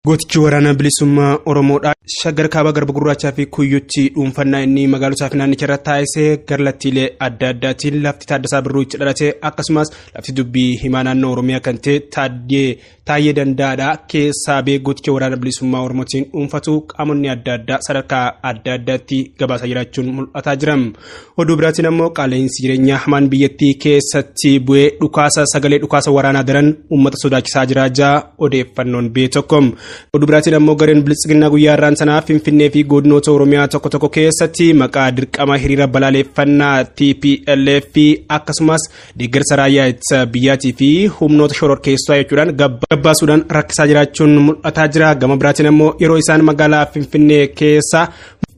Gootichi waraana bilisummaa Oromoodhaa shaggar kaaba garba gurraachaa fi kuyyutti dhuunfannaa inni magaalotaa fi naannicha irra taasisee garlattiilee adda addaatiin lafti Taaddasaa Birruu itti dhalate akkasumas lafti dubbii himaa naannoo Oromiyaa kan ta'e Taayyee Dandaadhaa keessaa bee gooticha waraana bilisummaa Oromootiin dhuunfatu qaamonni adda addaa sadarkaa adda addaatti gabaasaa jiraachuun mul'ataa jira. Oduu biraatiin ammoo qaala'insi jireenyaa hamaan biyyattii keessatti bu'ee sagalee dhukaasa waraanaa daran uummata sodaachisaa jiraachaa odeeffannoon bee tokko. Oduu biraatiin ammoo gareen Biltsiginnaa guyyaa irraan sanaa Finfinnee fi godinoota Oromiyaa tokko keessatti maqaa dirqama hiriira balaaleffannaa TPLF akkasumas deeggarsa raayyaa ittisa biyyaatii fi humnoota shororkeessaa jechuudhaan gabbaasuudhaan rakkisaa jiraachuun mul'ataa jira. Gama biraatiin ammoo yeroo isaan magaalaa Finfinnee keessa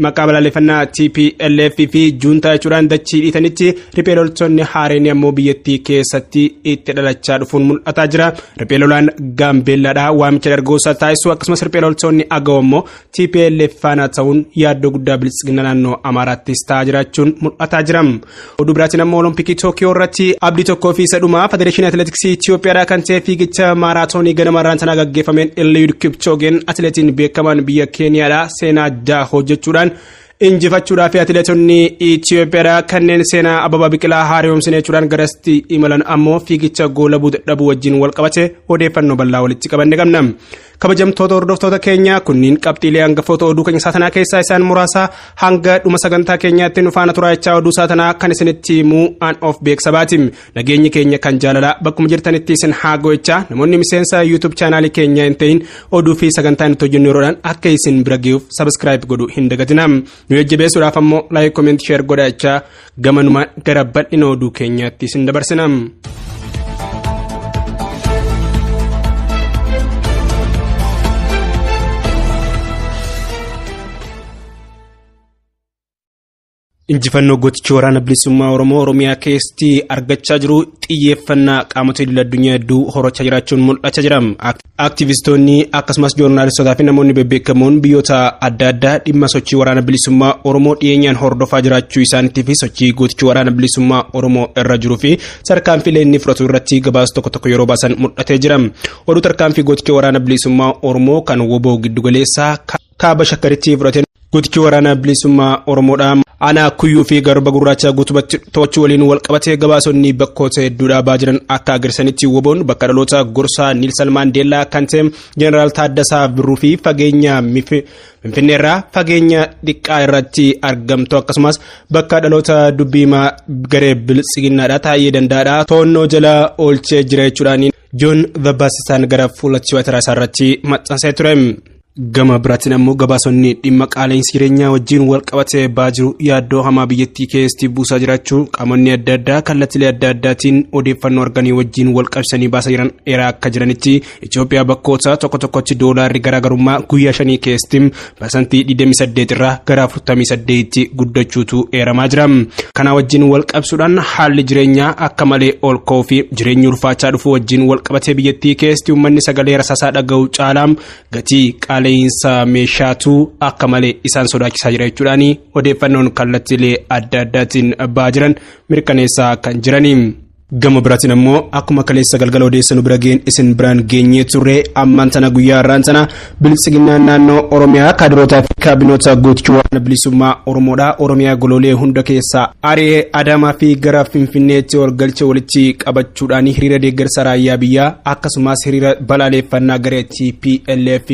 maqaa balaaleffannaa TPLF fi juuntaa jechuudhaan dachii dhiitanitti riphee loltoonni haareen ammoo biyyattii keessatti itti dhalachaa dhufuun mul'ataa jira. Riphee lolaan Gaambeellaadhaa waamicha dargoosaa taasisu akkasumas riphee loltoonni aga'oo ammoo TPLF faana ta'uun yaaddoo guddaa Biltsiginnaa naannoo Amaaraattis ta'aa jiraachuun mul'ataa jira. Oduu biraatiin ammoo Olompikii Tookiyoo irratti abdii tokkoo fi isa dhumaa Federeeshinii Atileetiksii Itoophiyaadhaa kan ta'e fiigicha maaraatoonii ganama irraan sanaa gaggeeffameen Eliud Kipchoogeen atileetiin beekamaan biyya Keeniyaadhaa seenaa addaa hojjechuudhaan injifachuudhaaf atileetonni Itoophiyaadhaa kanneen seenaa Ababaa Biqilaa haaromsine jechuudhaan garasti imalan ammoo fiigicha goolabuu dadhabuu wajjin wal qabate odeeffannoo bal'aa walitti qabanne qabna. Kabajamtoota hordoftoota keenya kunniin qabxiilee hangafoota oduu keenya saatanaa keessaa isaan muraasa hanga dhuma sagantaa keenyaatti nu faana turaachaa oduu saatanaa kan isinitti himuu an of beeksabaatim. Nageenyi keenya kan jaalalaa bakkuma jirtanitti isin haa go'echaa namoonni miseensa YouTube chaanaalii keenya hin ta'in oduu fi sagantaa nuti hojjennu yeroodhaan akka isin bira ga'uuf subscribe godhu hin dagatinaa. Nu jajjabeessuudhaaf ammoo like comment share godhachaa gamanumaan gara bal'ina oduu keenyaatti isin dabarsina. Injifannoo gootichi waraana bilisummaa Oromoo Oromiyaa keessatti argachaa jiru xiyyeeffannaa qaamota idil addunyaa hedduu horachaa jiraachuun mul'achaa jira. Aktivistoonni akkasumas joornaalistoota fi namoonni bebbeekamoon biyyoota adda addaa dhimma sochii waraana bilisummaa Oromoo dhiyeenyaan hordofaa jiraachuu isaaniitii fi sochii gootichi waraana bilisummaa Oromoo irra jiruu fi tarkaanfilee inni fudhatu irratti gabaasa tokko yeroo baasan mul'atee jira. Oduu tarkaanfii gootichi waraana bilisummaa Oromoo kan woboo giddugaleessaa kaaba shakkaritti fudhateen gootichi waraana bilisummaa Oromoodhaa ana kuyyuu fi garba gurraacha guutumatti to'achuu waliin wal qabatee gabaasonni bakkoota hedduudhaa baajiran akka agarsiisanitti woboon bakka dhaloota gorsaa Niilsan Maandeellaa kan ta'e Jeneraal Taaddasaa Birruu fi fageenya Finfinneerraa fageenya xiqqaa irratti argamtu akkasumas bakka dhaloota dubbiimaa garee Biltsiginnaadhaa Taayyee Dandaadhaa to'annoo jala oolchee jira jechuudhaan Joon Vabaasisaan gara fuula Tiwiitaraa isaarratti maxxansee ture. Gama biraatiin ammoo gabaasonni dhimma qaala'insa jireenyaa wajjin wal qabatee baajiru yaaddoo hamaa biyyattii keessatti buusaa jiraachuu qaamonni adda addaa kallattilee adda addaatiin odeeffannoo arganii wajjin wal qabsanii baasaa jiran eeraa akka jiranitti Itoophiyaa bakkoota tokkotti doolaarri garaagarummaa guyyaa 5 keessatti parsantii 28 irraa gara 48tti guddachuutu eeramaa jira. Kana wajjin wal qabsuudhaan haalli jireenyaa akka malee ol ka'uu fi jireenyi ulfaachaa dhufu wajjin wal qabatee biyyattii keessatti uummanni sagalee rasaasaa dhaga'u caalaam gatii qaala'insa meeshaatu akka malee isaan sodaachisaa jira jechuudhaan odeeffannoon kallattilee adda addaatiin baajiran mirkaneessaa kan jiranii. Gama biraatiin ammoo akkuma kaleessa galgala odeessanu bira ga'een isin biraan geenyee turre ammaan tana guyyaa irraan sana Biltsiginnaan naannoo Oromiyaa kaadrootaa fi kaabinoota gootichi waraana bilisummaa Oromoodhaa Oromiyaa goloolee hunda keessaa ari'ee Adaamaa fi gara Finfinneetti ol galchee walitti qabachuudhaan hiriira deeggarsa raayyaa biyyaa akkasumas hiriira balaaleffannaa garee TPLF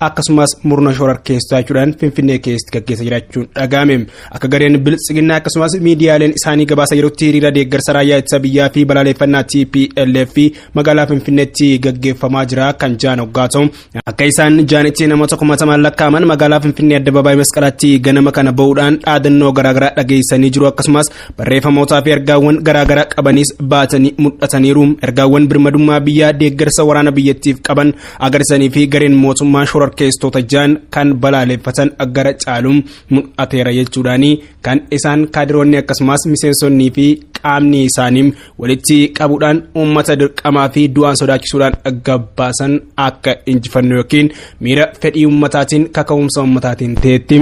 akkasumas murna shororkeessaa jechuudhaan Finfinnee keessatti gaggeessaa jiraachuun dhaga'ame. Akka gareen Biltsiginnaa akkasumas miidiyaaleen isaanii gabaasaa jirutti hiriira deeggarsa raayyaa ittisa biyyaa fi balaaleffannaa TPLF magaalaa Finfinneetti gaggeeffamaa jira kan jaan hoggaa ta'u. Akka isaan jaanitti namoota 1,000 lakkaa'aman magaalaa Finfinnee Addabaabaayii Masqalaatti ganama kana ba'uudhaan dhaadannoo garaagaraa dhageessanii jiru akkasumas barreeffamootaa fi ergaawwan garaagaraa qabanis baatanii mul'ataniiru. Ergaawwan birmadummaa biyyaa deeggarsa waraana biyyattiif qaban agarsiisanii fi gareen mootummaa shororkeessitoota jaan kan balaaleffatan gara caaluun mul'ateera jechuudhaan kan isaan kaadiroonni akkasumas miseensonnii fi qaamni isaanii walitti qabuudhaan uummata dirqamaa fi du'aan sodaachisuudhaan gabbaasan akka injifannoo yookiin miira fedhii uummataatiin kaka'umsa uummataatiin ta'etti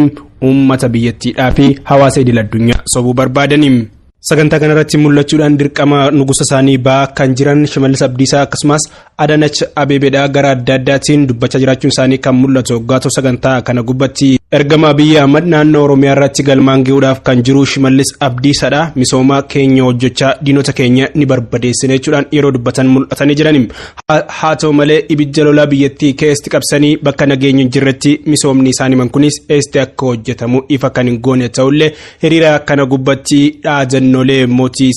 uummata biyyattiidhaa fi hawaasa idil addunyaa sobuu barbaadaniin. Sagantaa kanarratti mul'achuudhaan dirqama nugusa isaanii ba'aa kan jiran Shimallis Abdiisaa akkasumas Adanach Abeebeedhaa gara adda addaatiin dubbachaa jiraachuun isaanii kan mul'atu. Hoggaatoo sagantaa kana gubbatti ergama Abiyyi Ahmad naannoo Oromiyaa irratti galmaan ga'uudhaaf kan jiru Shimallis Abdiisaadha. Misooma keenya hojjechaa diinota keenya ni barbadeessina jechuudhaan yeroo dubbatan mul'atanii jirani. Haa ta'u malee ibidda lolaa biyyattii keessatti qabsanii bakka nageenya hin jirretti misoomni isaanii kunis eessatti akka hojjetamu ifa kan hin goone ta'ullee hiriira kana gubbatti dhaadannolee mootii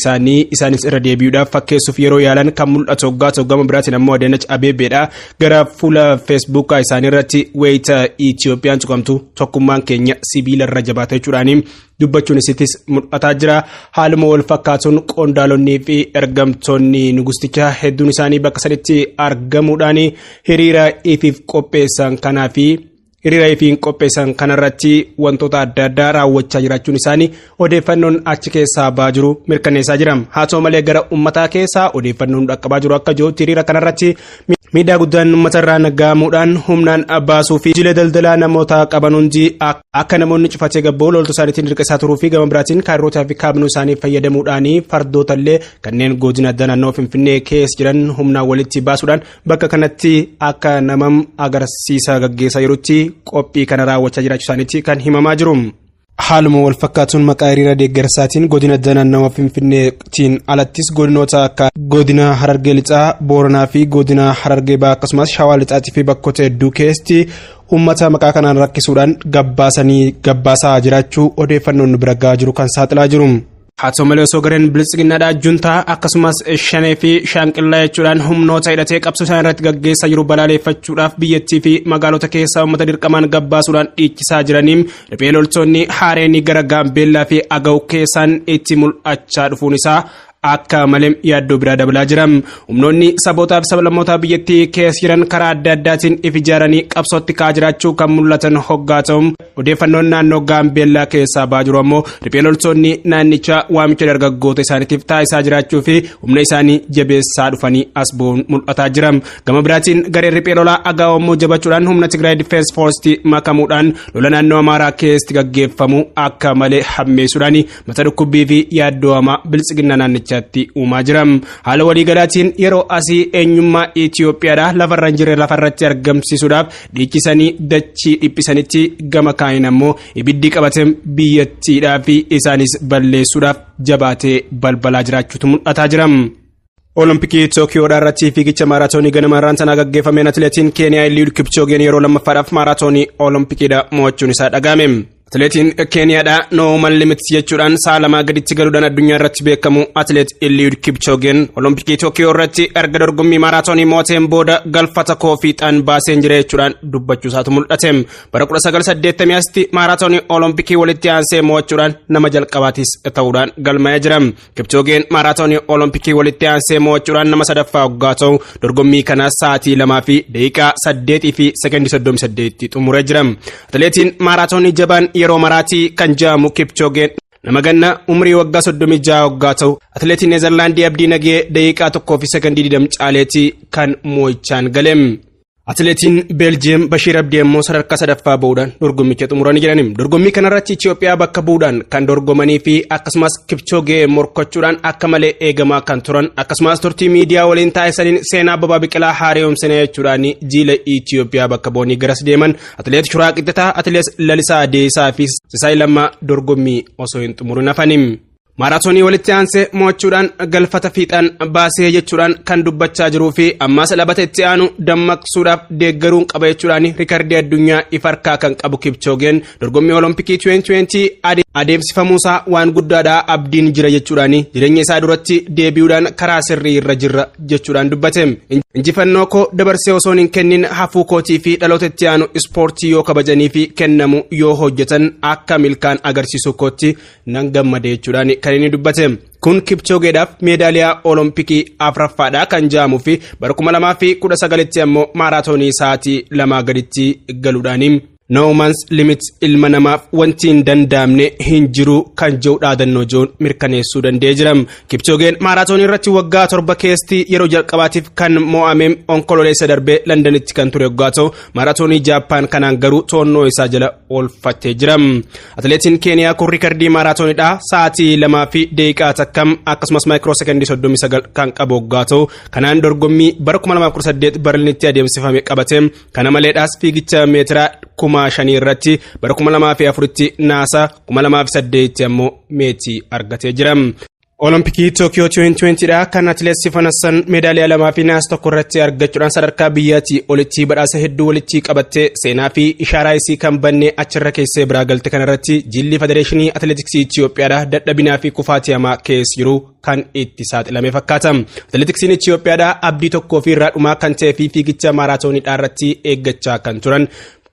isaanis irra deebi'uudhaaf fakkeessuuf yeroo yaalan kan mul'atu. Hoggaatoo gama biraatiin ammoo Adanach Abeebeedhaa gara fuula feesbuukaa isaanii irratti wayita Itiyoophiyaan tuqamtu tokkummaan keenya sibiila irra jabaata jechuudhaan dubbachuun isittis mul'ataa jira. Haaluma wal fakkaatuun qondaalonnii fi ergamtoonni nugustichaa hedduun isaanii bakka sanitti argamuudhaan hiriira ifiif qopheessan kanarratti wantoota adda addaa raawwachaa jiraachuun isaanii odeeffannoon achi keessaa ba'aa jiru mirkaneessaa jira. Haa ta'u malee gara uummataa keessaa odeeffannoon dhaqqabaa jiru akka jirutti hiriira kanarratti miidhaa guddaan uummatarraa nagaamuudhaan humnaan baasuu fi jilee daldalaa namoota qaban hundi akka namoonni cufatee gabba'u loltuu isaaniitiin dirqisiisaa turuu fi gama biraatiin kaarootaa fi kaabinuu isaanii fayyadamuudhaan fardootallee kanneen godina addaa naannoo Finfinnee keessa jiran humnaan walitti baasuudhaan bakka kanatti akka namam agarsiisa gaggeessaa jirutti qophii kana raawwachaa jiraachuu isaaniitti kan himamaa jiru. Haaluma wal fakkaatuun maqaa hiriira deeggarsaatiin godina addaa naannoo Finfinneetiin alattis godinoota akka godina Harargee Lixaa, Booranaa fi godina Harargee Bahaa akkasumas Shawaa Lixaatii fi bakkoota hedduu keessatti uummata maqaa kanaan rakkisuudhaan gabbaasaa jiraachuu odeeffannoon bira gahaa jiru kan saaxilaa jiru. Haa ta'u malee osoo gareen bilisiginnaadhaa juntaa akkasumas shanee fi shaanqillaa jechuudhaan humnoota hidhatee qabsoo isaan irratti gaggeessaa jiru balaaleeffachuudhaaf biyyattii fi magaalota keessaa uummata dirqamaan gabbaasuudhaan dhiichisaa jiraniin riphee loltoonni haareenii gara Gaambeellaa fi Agaw keessaan itti mul'achaa dhufuun isaa akka malee yaaddoo biraa dabalaa jira. Humnoonni sabootaa fi sablammootaa biyyattii keessa jiran karaa adda addaatiin if ijaaranii qabsootti ka'aa jiraachuu kan mul'atan hoggaatoo odeeffannoon naannoo Gaambeellaa keessaa ba'aa jiru ammoo riphee loltoonni naannichaa waamicha dargaggoota isaaniitiif taasisaa jiraachuu fi humna isaanii jabeessaa dhufanii as ba'uun mul'ataa jira. Gama biraatiin gareen riphee lolaa Agaw ammoo jabachuudhaan humna Tigraay Difeensi Foorsiitti makamuudhaan lola naannoo Amaaraa keessatti gaggeeffamu akka malee hammeessuudhaan mata dhukkubbii fi yaaddoo hamaa bilisiginna naannichaa uumaa jira. Haala waliigalaatiin yeroo asii eenyummaa Itiyoophiyaadhaa lafarra hin jirre lafarratti argamsiisuudhaaf dhiichisanii dachii dhiphisanitti gama kaaniin ammoo ibiddi qabatee biyyattiidhaa fi isaanis balleessuudhaaf jabaatee balbalaa jiraachuutu mul'ataa jira. Olompikii Tookiyoodhaa irratti fiigicha maaraatoonii ganamarraan sanaa gaggeeffameen atileetiin Keeniyaa Eliud Kipchoogeen yeroo lammaffaadhaaf maaraatoonii Olompikidhaa mo'achuun isaa dhaga'ame. Atileetiin Keeniyaadhaa Nooman Limits jechuudhaan sa'a lamaa gaditti galuudhaan addunyaa irratti beekamu atileet Eliud Kipchoogeen Olompikii Tookiyoo irratti erga dorgommii maaraatoonii mooteen booda galfata koofiidhaan baaseen jira jechuudhaan dubbachuu isaatu mul'ate. Bara 1980 maaraatoonii Olompikii walitti aansee mo'achuudhaan nama jalqabaatis ta'uudhaan galmaa'ee jira. Kipchoogeen maaraatoonii Olompikii walitti aansee mo'achuudhaan nama sadaffaa hoggaa ta'u dorgommii kanaas sa'aatii 2 fi daqiiqaa 8 fi sekondii 38 xumuree jira. Atileetiin maaraatoonii jabaan yeroo maraatii kan jedhamu Kipchoogeen nama ganna umrii waggaa 36 hoggaa ta'u atileetiin Neezerlaandii Abdii Nagee daqiiqaa 1 fi sekondii 20 caaleetii kan mo'ichaan galeem. Atileetiin Beeljiyeem Bashiir Abdii immoo sadarkaa sadaffaa ba'uudhaan dorgommicha xumuranii jiran. Dorgommii kanarratti Itiyoophiyaa bakka bu'uudhaan kan dorgomanii fi akkasumas Kipchoogee morkachuudhaan akka malee eegamaa kan turan akkasumas turtii miidiyaa waliin taasisaniin seenaa Abbabaa Biqilaa haaromsine jechuudhaan jiila Itiyoophiyaa bakka bu'anii garas deeman. Atileet Shuraa Qixxataa, Atileet Lalisaa Deesaa fi Sisaay Lammaa dorgommii osoo hin xumurin hafaniim. Maaraatoonii walitti aansee mo'achuudhaan galfata fiixaan baasee jechuudhaan kan dubbachaa jiruu fi ammas labata itti aanu dammaqsuudhaaf deeggaruun qaba jechuudhaan riikardii addunyaa ifa harkaa kan qabu Kipchoogeen dorgommii Olompikii 2020 adeemsifamuusaa waan guddaadhaa abdiin jira jechuudhaan jireenya isaa duratti deebi'uudhaan karaa sirrii irra jirra jechuudhaan dubbate. Injifannoo koo dabarsee osoo hin kennin hafuu kootii fi dhaloota itti aanu ispoortii yoo kabajanii fi kennamu yoo hojjetan akka milkaan agarsiisu kootti nan gammade jechuudhaan kan inni dubbate. Kun Kipchoogeedhaaf meedaaliyaa Olompikii afuraffaadhaa kan jedhamuu fi bara 2019tti ammoo maaraatoonii sa'aatii 2 gaditti galuudhaan No man's limits ilma namaaf wanti hin danda'amne hin jiru kan jedhu dhaadannoo joon mirkaneessuu danda'ee jira. Kipchoogeen maaraatoonii irratti waggaa 7 keessatti yeroo jalqabaatiif kan mo'ame onkololeessa darbee Londonitti kan ture waggaa ta'u maaraatoonii Jaappaan kanaan garuu to'annoo isaa jala oolfatee jira. Atileetiin Keeniyaa kun riikardii maaraatooniidha sa'aatii 2 fi daqiiqaa takkam akkasumas maayikiroo sekondii 39 kan qabu waggaa ta'u kanaan dorgommii bara 2018 Berliinitti adeemsifame qabate. Kana maleedhaas fiigicha meetira 5,000 irratti bara 2004tti naasa 2008 ammoo meetii argatee jira. Olompikii Tokyo 2020 dha kan atileet Siifan Hassan meedaaliyaa 2 fi naasa 1 irratti argachuudhaan sadarkaa biyyaatti olitti badhaasa hedduu walitti qabattee seenaa fi ishaaraa isii kan banne achirra keessee biraa galte kanarratti jilli federeeshinii atileetiksii Itiyoophiyaadha dadhabinaa fi kufaatii hamaa keessa jiru kan itti saaxilame fakkaata. Atileetiksiin Itiyoophiyaadha abdii tokkoo fi irraa dhumaa kan ta'ee fi fiigicha maaraatooniidhaa irratti eeggachaa kan turan.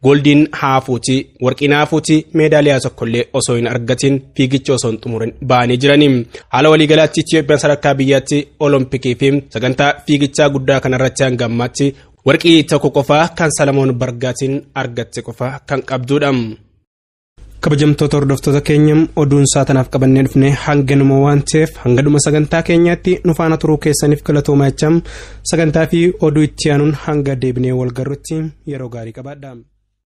Goldiin haafuuti warqiin haafuuti meedaaliyaa tokkollee osoo hin argatin fiigicha osoo hin xumurin ba'anii jiranii. Haala waliigalaatti Itiyoophiyaan sadarkaa biyyaatti olompikii fi sagantaa fiigichaa guddaa kanarratti hanga ammaatti warqii tokko qofaa kan Salamoon Bargaatiin argatte qofaa kan qabdudha. Kabajamtoota hordoftoota keenya oduun saatanaaf qabannee dhufne hanganuma waan ta'eef hanga dhuma sagantaa keenyaatti nu faana turuu keessaniif galatoomaa jechaa sagantaa fi oduu itti aanuun hanga deebinee wal garrutti yeroo gaarii qabaadhaa.